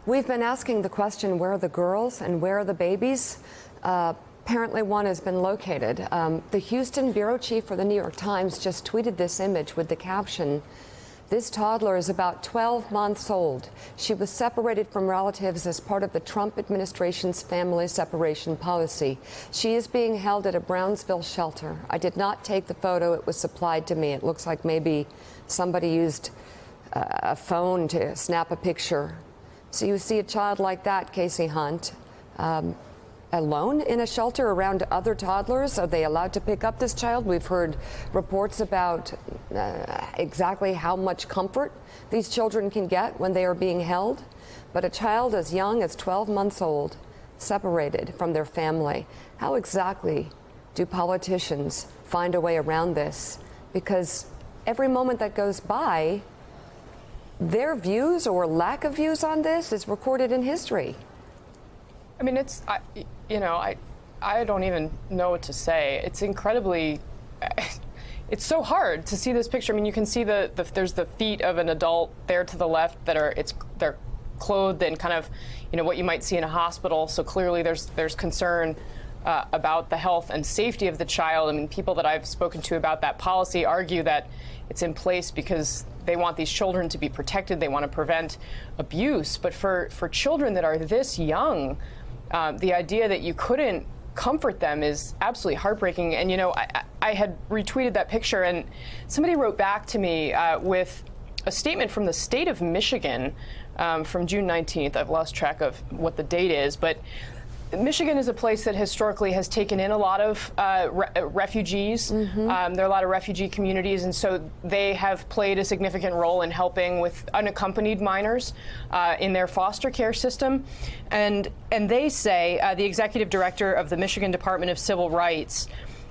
We've been asking the question, where are the girls and where are the babies? Apparently one has been located. The Houston bureau chief for the New York Times just tweeted this image with the caption, "This toddler is about 12 months old. She was separated from relatives as part of the Trump administration's family separation policy. She is being held at a Brownsville shelter. I did not take the photo. It was supplied to me." It looks like maybe somebody used a phone to snap a picture. So you see a child like that, Casey Hunt, alone in a shelter around other toddlers. Are they allowed to pick up this child? We've heard reports about exactly how much comfort these children can get when they are being held. But a child as young as 12 months old, separated from their family, how exactly do politicians find a way around this? Because every moment that goes by, their views or lack of views on this is recorded in history. I mean, I don't even know what to say. It's incredibly, it's so hard to see this picture. I mean, you can see there's the feet of an adult there to the left that they're clothed in kind of, what you might see in a hospital. So clearly there's concern about the health and safety of the child. I mean, people that I've spoken to about that policy argue that it's in place because they want these children to be protected. They want to prevent abuse. But for children that are this young, the idea that you couldn't comfort them is absolutely heartbreaking. And, I had retweeted that picture, and somebody wrote back to me with a statement from the state of Michigan from June 19th. I've lost track of what the date is, but Michigan is a place that historically has taken in a lot of refugees. Mm-hmm. There are a lot of refugee communities, and so they have played a significant role in helping with unaccompanied minors in their foster care system. And they say, the executive director of the Michigan Department of Civil Rights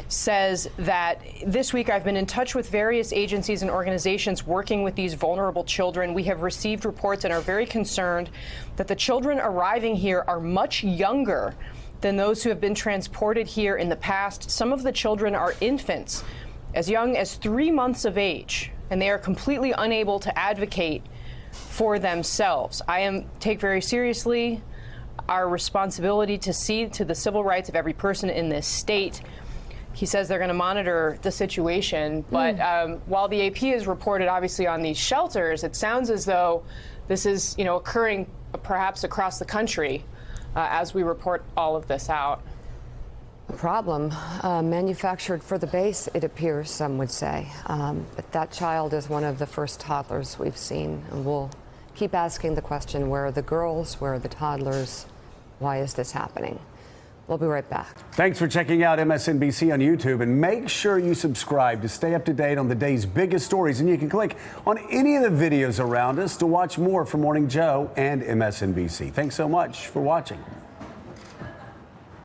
says that this week I've been in touch with various agencies and organizations working with these vulnerable children. We have received reports and are very concerned that the children arriving here are much younger than those who have been transported here in the past. Some of the children are infants, as young as 3 months of age, and they are completely unable to advocate for themselves. I take very seriously our responsibility to see to the civil rights of every person in this state. He says they're going to monitor the situation, but while the AP has reported obviously on these shelters, it sounds as though this is, occurring perhaps across the country as we report all of this out. A problem manufactured for the base, it appears, some would say. But that child is one of the first toddlers we've seen, and we'll keep asking the question, where are the girls, where are the toddlers, why is this happening? We'll be right back. Thanks for checking out MSNBC on YouTube, and make sure you subscribe to stay up to date on the day's biggest stories. And you can click on any of the videos around us to watch more from Morning Joe and MSNBC. Thanks so much for watching.